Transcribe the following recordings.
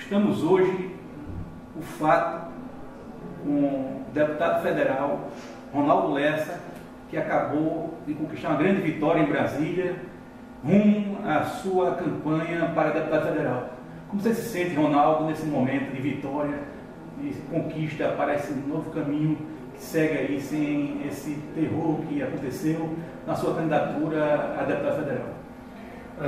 Estamos hoje, o fato, com o deputado federal Ronaldo Lessa, que acabou de conquistar uma grande vitória em Brasília, rumo à sua campanha para deputado federal. Como você se sente, Ronaldo, nesse momento de vitória, de conquista para esse novo caminho que segue aí sem esse terror que aconteceu na sua candidatura a deputado federal?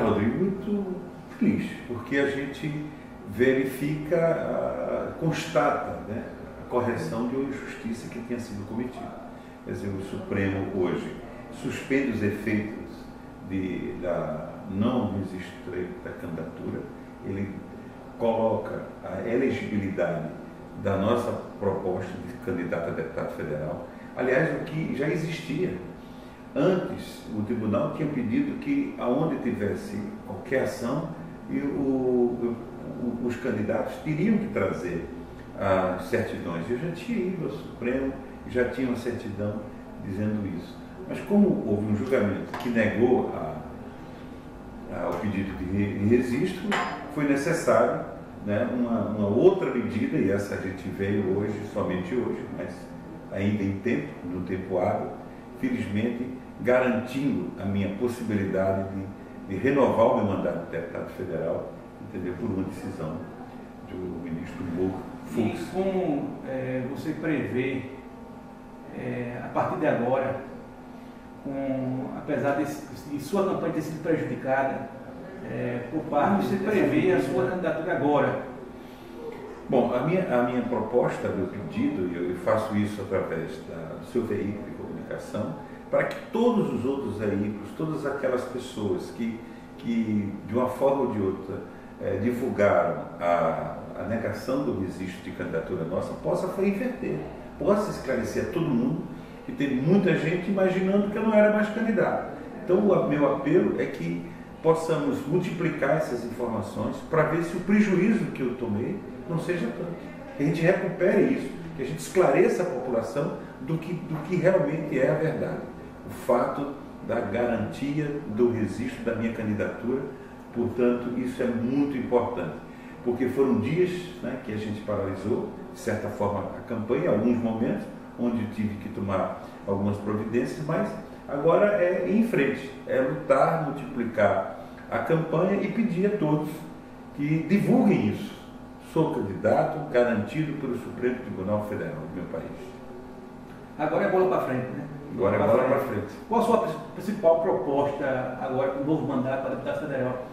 Rodrigo, muito feliz, porque a gente verifica, constata, né, a correção de uma injustiça que tinha sido cometida. Quer dizer, o Supremo hoje suspende os efeitos da não registro da candidatura, ele coloca a elegibilidade da nossa proposta de candidato a deputado federal, aliás, o que já existia. Antes, o tribunal tinha pedido que, aonde tivesse qualquer ação, os candidatos teriam que trazer as certidões. Eu já tinha ido ao Supremo e já tinha uma certidão dizendo isso. Mas como houve um julgamento que negou o pedido de registro, foi necessário, né, uma outra medida, e essa a gente veio hoje, somente hoje, mas ainda em tempo, no tempo hábil, felizmente garantindo a minha possibilidade de renovar o meu mandato de deputado federal, entendeu, por uma decisão do ministro Fux. E como você prevê, a partir de agora, apesar de sua campanha ter sido prejudicada por parte, você prevê a sua candidatura agora? Bom, a minha proposta, meu pedido, e eu faço isso através do seu veículo de comunicação, para que todos os outros veículos, todas aquelas pessoas que de uma forma ou de outra divulgaram a negação do registro de candidatura nossa, possa inverter, possa esclarecer a todo mundo, que teve muita gente imaginando que eu não era mais candidato. Então, o meu apelo é que possamos multiplicar essas informações para ver se o prejuízo que eu tomei não seja tanto. Que a gente recupere isso, que a gente esclareça a população do que realmente é a verdade. O fato da garantia do registro da minha candidatura, portanto, isso é muito importante, porque foram dias, né, que a gente paralisou, de certa forma, a campanha, em alguns momentos, onde tive que tomar algumas providências, mas agora é ir em frente, é lutar, multiplicar a campanha e pedir a todos que divulguem isso. Sou candidato garantido pelo Supremo Tribunal Federal do meu país. Agora é bola para frente, né? Agora é bola para frente. Qual a sua principal proposta agora para o novo mandato para deputado federal?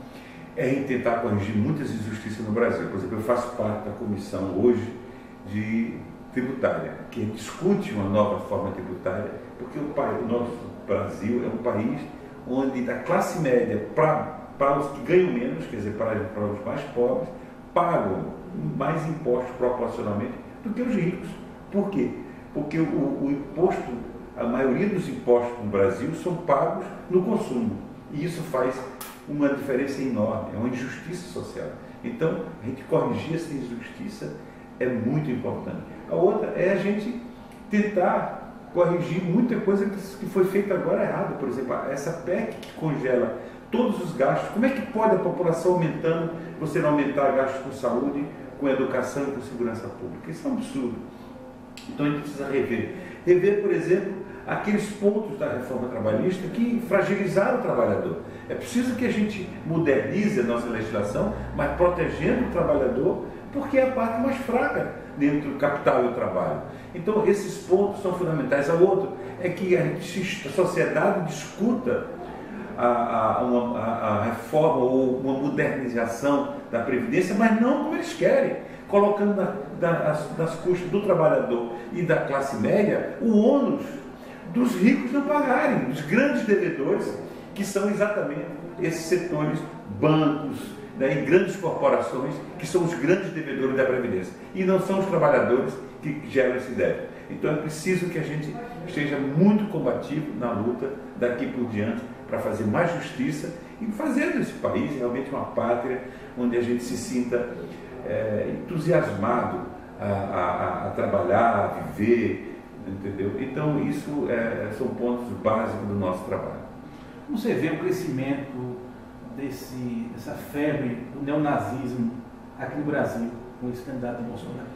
É em tentar corrigir muitas injustiças no Brasil. Por exemplo, eu faço parte da comissão hoje de tributária, que discute uma nova forma tributária, porque o nosso Brasil é um país onde da classe média para os que ganham menos, quer dizer, para os mais pobres, pagam mais impostos proporcionalmente do que os ricos. Por quê? Porque o imposto, a maioria dos impostos no Brasil são pagos no consumo, e isso faz uma diferença enorme, é uma injustiça social. Então, a gente corrigir essa injustiça é muito importante. A outra é a gente tentar corrigir muita coisa que foi feita agora errada. Por exemplo, essa PEC que congela todos os gastos. Como é que pode a população aumentando, você não aumentar gastos com saúde, com educação e com segurança pública? Isso é um absurdo. Então a gente precisa rever. Rever, por exemplo, aqueles pontos da reforma trabalhista que fragilizaram o trabalhador. É preciso que a gente modernize a nossa legislação, mas protegendo o trabalhador, porque é a parte mais fraca dentro do capital e do trabalho. Então, esses pontos são fundamentais. A outra é que a sociedade discuta a reforma ou uma modernização da Previdência, mas não como eles querem, colocando nas custas do trabalhador e da classe média o ônus dos ricos não pagarem, dos grandes devedores, que são exatamente esses setores, bancos, né, e grandes corporações, que são os grandes devedores da Previdência, e não são os trabalhadores que geram esse débito. Então é preciso que a gente esteja muito combativo na luta daqui por diante para fazer mais justiça e fazer desse país realmente uma pátria onde a gente se sinta entusiasmado a trabalhar, a viver, entendeu? Então isso são pontos básicos do nosso trabalho. Como você vê o crescimento dessa febre do neonazismo aqui no Brasil com esse candidato Bolsonaro?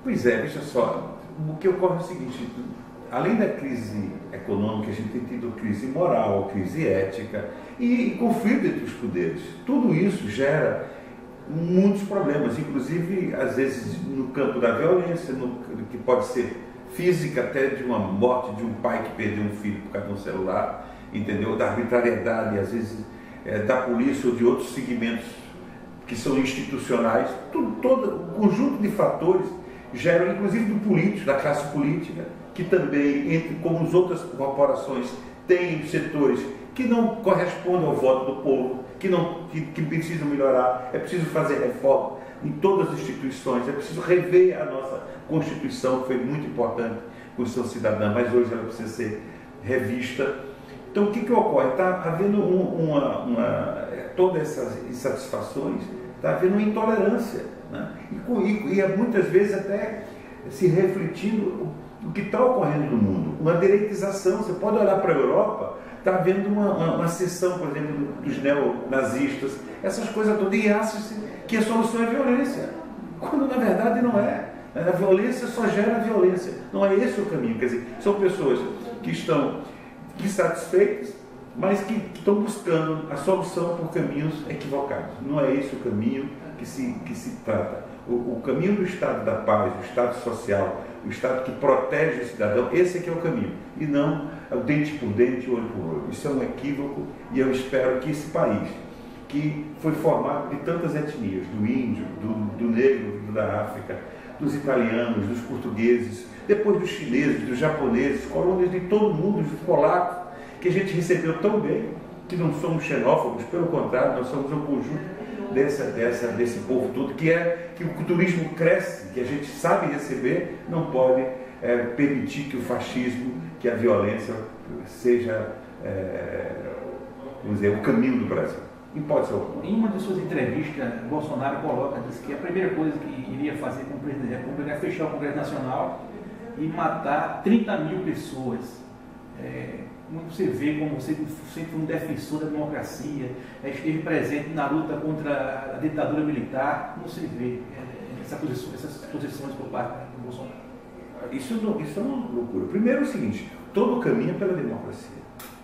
Pois é, veja só, o que ocorre é o seguinte, além da crise econômica, a gente tem tido crise moral, crise ética e conflito entre os poderes. Tudo isso gera muitos problemas, inclusive, às vezes, no campo da violência, que pode ser física, até de uma morte de um pai que perdeu um filho por causa de um celular, entendeu? Da arbitrariedade, às vezes, da polícia ou de outros segmentos que são institucionais. Todo o conjunto de fatores geram, inclusive, do político, da classe política, que também, como as outras corporações, tem setores que não correspondem ao voto do povo, que precisam melhorar. É preciso fazer reforma em todas as instituições, é preciso rever a nossa Constituição, que foi muito importante, Constituição Cidadã, mas hoje ela precisa ser revista. Então, o que ocorre? Está havendo todas essas insatisfações, está havendo uma intolerância, né? E muitas vezes até se refletindo o que está ocorrendo no mundo, uma direitização. Você pode olhar para a Europa, está havendo uma seção, por exemplo, dos neonazistas, essas coisas todas, e acha-se que a solução é a violência, quando na verdade não é. A violência só gera violência, não é esse o caminho. Quer dizer, são pessoas que estão insatisfeitas, mas que estão buscando a solução por caminhos equivocados. Não é esse o caminho que se trata. O caminho do Estado da paz, o Estado social, o Estado que protege o cidadão, esse é que é o caminho, e não o dente por dente, olho por olho. Isso é um equívoco, e eu espero que esse país, que foi formado de tantas etnias, do índio, do negro, da África, dos italianos, dos portugueses, depois dos chineses, dos japoneses, colônias de todo mundo, dos polacos, que a gente recebeu tão bem, que não somos xenófobos, pelo contrário, nós somos um conjunto desse povo todo, que o turismo cresce, que a gente sabe receber, não pode permitir que o fascismo, que a violência seja, vamos dizer, o caminho do Brasil. Em uma de suas entrevistas, Bolsonaro diz que a primeira coisa que iria fazer como presidente da República é fechar o Congresso Nacional e matar 30 mil pessoas. Como você vê, como você sempre foi um defensor da democracia, esteve presente na luta contra a ditadura militar, como você vê essas posições por parte do Bolsonaro? Isso é uma loucura. Primeiro é o seguinte, todo o caminho é pela democracia.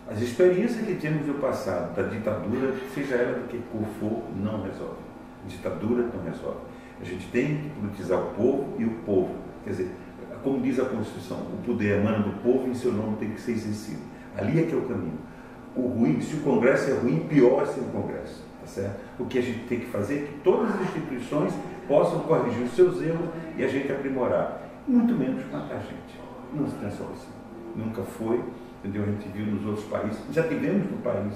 As experiências que temos no passado da ditadura, seja ela de que cor for, não resolve. A ditadura não resolve. A gente tem que politizar o povo e o povo. Quer dizer, como diz a Constituição, o poder emana do povo e em seu nome tem que ser exercido. Ali é que é o caminho. O ruim, se o Congresso é ruim, pior é ser o Congresso. Tá certo? O que a gente tem que fazer é que todas as instituições possam corrigir os seus erros e a gente aprimorar. Muito menos matar a gente. Não se tem solução. Nunca foi. Entendeu? A gente viu nos outros países, já tivemos no país,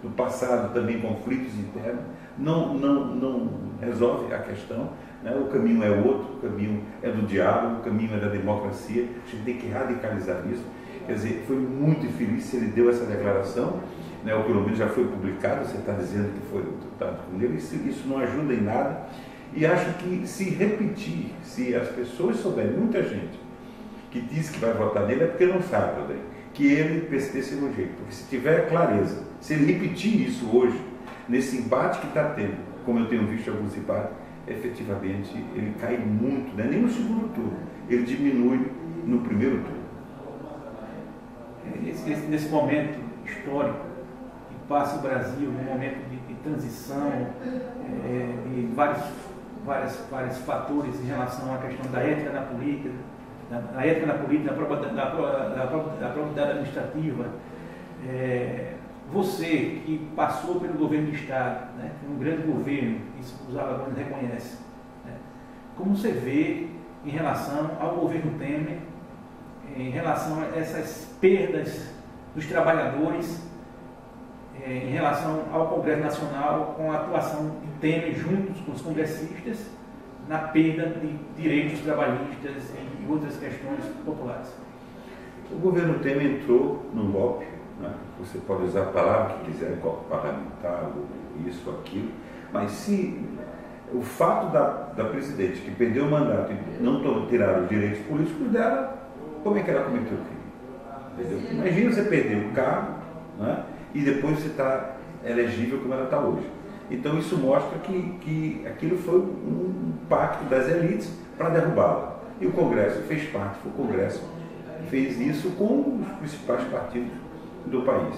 no passado também conflitos internos, não resolve a questão, né? O caminho é outro, o caminho é do diálogo, o caminho é da democracia, a gente tem que radicalizar isso. Quer dizer, foi muito infeliz se ele deu essa declaração, né? Ou pelo menos já foi publicado, você está dizendo que foi adotado com ele, isso não ajuda em nada, e acho que se repetir, se as pessoas souberem, muita gente que diz que vai votar nele é porque não sabe também, que ele desse um jeito, porque se tiver clareza, se ele repetir isso hoje, nesse embate que está tendo, como eu tenho visto alguns embates, efetivamente ele cai muito, né? Nem no segundo turno, ele diminui no primeiro turno. Nesse momento histórico que passa o Brasil, num momento de transição, de vários fatores em relação à questão da ética na política, da ética na política, da probidade administrativa, você que passou pelo governo do Estado, né, um grande governo, isso os alagoanos reconhecem, né, como você vê em relação ao governo Temer, em relação a essas perdas dos trabalhadores, em relação ao Congresso Nacional, com a atuação de Temer juntos com os congressistas, na perda de direitos trabalhistas e outras questões populares? O governo Temer entrou num golpe, né? Você pode usar a palavra que quiser, golpe parlamentar, isso, aquilo, mas se o fato da presidente que perdeu o mandato e não tirar os direitos políticos dela, como é que ela cometeu o crime? Entendeu? Imagina você perder o cargo, né? E depois você está elegível como ela está hoje. Então isso mostra que aquilo foi um pacto das elites para derrubá-la. E o Congresso fez parte, o Congresso fez isso com os principais partidos do país.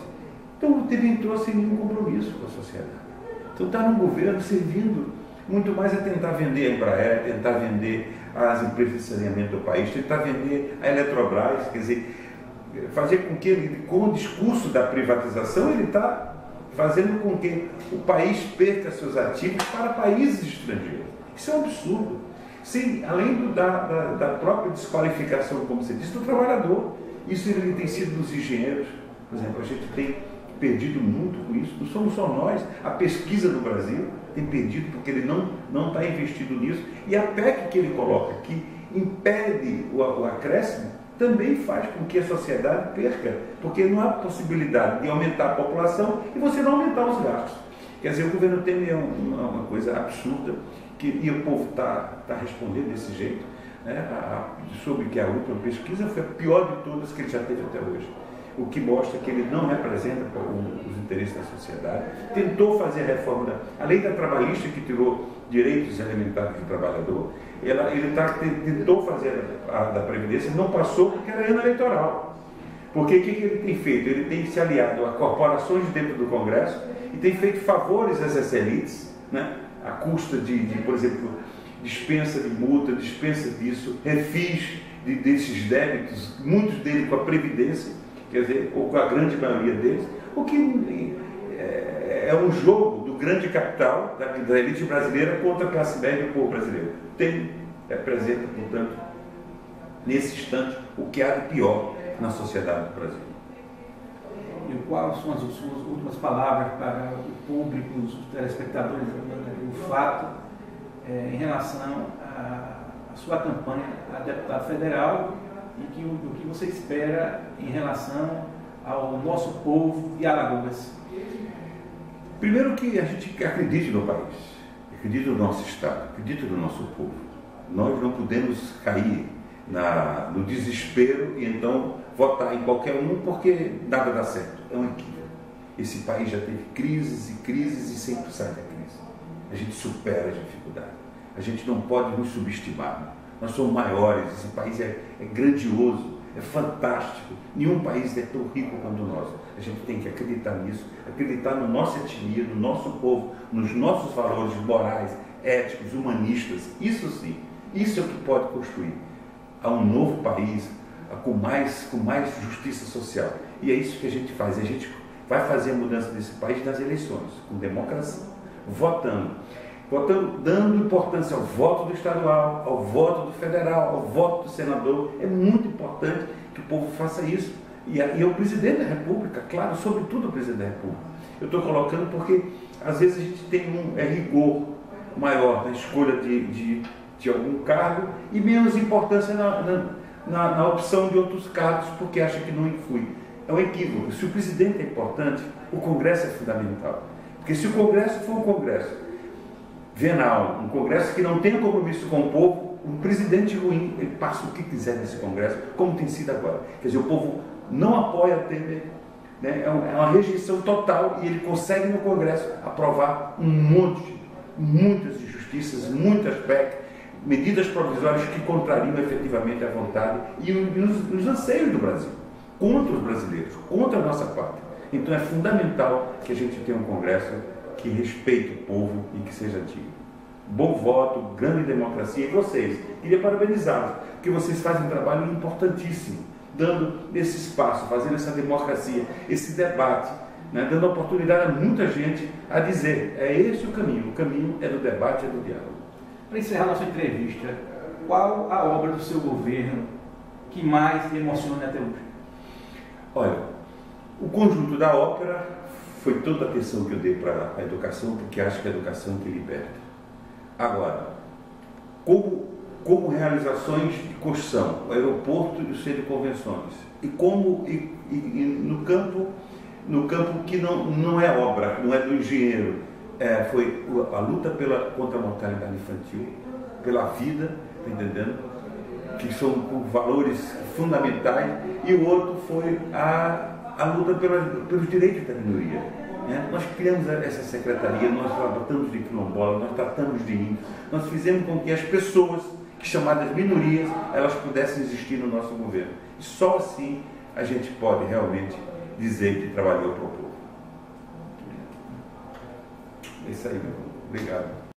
Então o Temer entrou sem nenhum compromisso com a sociedade. Então está no governo servindo muito mais a tentar vender a Embraer, tentar vender as empresas de saneamento do país, tentar vender a Eletrobras, quer dizer, fazer com que ele, com o discurso da privatização, ele está fazendo com que o país perca seus ativos para países estrangeiros. Isso é um absurdo. Sim, além da própria desqualificação, como você disse, do trabalhador. Isso ele tem sido dos engenheiros. Por exemplo, a gente tem perdido muito com isso. Não somos só nós. A pesquisa no Brasil tem perdido porque ele não está investido nisso. E a PEC que ele coloca, que impede o acréscimo, também faz com que a sociedade perca, porque não há possibilidade de aumentar a população e você não aumentar os gastos. Quer dizer, o governo Temer é uma coisa absurda, e o povo está respondendo desse jeito, né? Soube que a última pesquisa foi a pior de todas que ele já teve até hoje, o que mostra que ele não representa os interesses da sociedade. Tentou fazer a reforma a lei da trabalhista, que tirou direitos elementares do trabalhador. Ele tentou fazer a da Previdência, não passou porque era ano eleitoral. Porque o que ele tem feito? Ele tem se aliado a corporações dentro do Congresso e tem feito favores a essas elites, né? A custa por exemplo, dispensa de multa, dispensa disso, refis desses débitos, muitos deles com a Previdência, quer dizer, ou com a grande maioria deles, o que é um jogo do grande capital, da elite brasileira contra a classe média e o povo brasileiro. Representa, portanto, nesse instante, o que há de pior na sociedade do Brasil. E quais são as suas últimas palavras para o público, os telespectadores do fato, em relação à sua campanha a deputado federal e o que você espera em relação ao nosso povo de Alagoas? Primeiro, que a gente acredite no país, acredite no nosso Estado, acredite no nosso povo. Nós não podemos cair no desespero e então votar em qualquer um porque nada dá certo. É um equívoco. Esse país já teve crises e crises e sempre sai da crise. A gente supera as dificuldades. A gente não pode nos subestimar. Nós somos maiores, esse país é grandioso, é fantástico. Nenhum país é tão rico quanto o nosso. A gente tem que acreditar nisso, acreditar na nossa etnia, no nosso povo, nos nossos valores morais, éticos, humanistas. Isso sim, isso é o que pode construir a um novo país, com mais justiça social. E é isso que a gente faz. A gente vai fazer a mudança desse país nas eleições, com democracia, votando, dando importância ao voto do estadual, ao voto do federal, ao voto do senador. É muito importante que o povo faça isso. E o presidente da República, claro, sobretudo o presidente da República. Eu estou colocando porque, às vezes, a gente tem rigor maior na escolha de algum cargo e menos importância na opção de outros cargos, porque acha que não influi. É um equívoco. Se o presidente é importante, o Congresso é fundamental. Porque se o Congresso for um Congresso venal, um Congresso que não tem compromisso com o povo, um presidente ruim, ele passa o que quiser nesse Congresso, como tem sido agora. Quer dizer, o povo não apoia Temer, né? É uma rejeição total, e ele consegue no Congresso aprovar muitas injustiças, muitas PEC, medidas provisórias que contrariam efetivamente a vontade e os anseios do Brasil, contra os brasileiros, contra a nossa pátria. Então é fundamental que a gente tenha um Congresso que respeite o povo e que seja digno. Bom voto, grande democracia. E vocês, queria parabenizá-los, porque vocês fazem um trabalho importantíssimo, dando esse espaço, fazendo essa democracia, esse debate, né, dando oportunidade a muita gente a dizer, é esse o caminho é do debate, é do diálogo. Para encerrar nossa entrevista, qual a obra do seu governo que mais lhe emociona até hoje? Olha, o conjunto da ópera foi toda a atenção que eu dei para a educação, porque acho que a educação que liberta. Agora, como realizações de construção, o aeroporto e o centro de convenções, e no campo que não é obra, não é do engenheiro, foi a luta contra a mortalidade infantil, pela vida, tá entendendo? Que são valores fundamentais, e o outro foi a luta pelos direitos da minoria. né? Nós criamos essa secretaria, nós tratamos de quilombola, nós tratamos de índio, nós fizemos com que as pessoas, chamadas minorias, elas pudessem existir no nosso governo. E só assim a gente pode realmente dizer que trabalhou para o povo. É isso aí, meu irmão. Obrigado.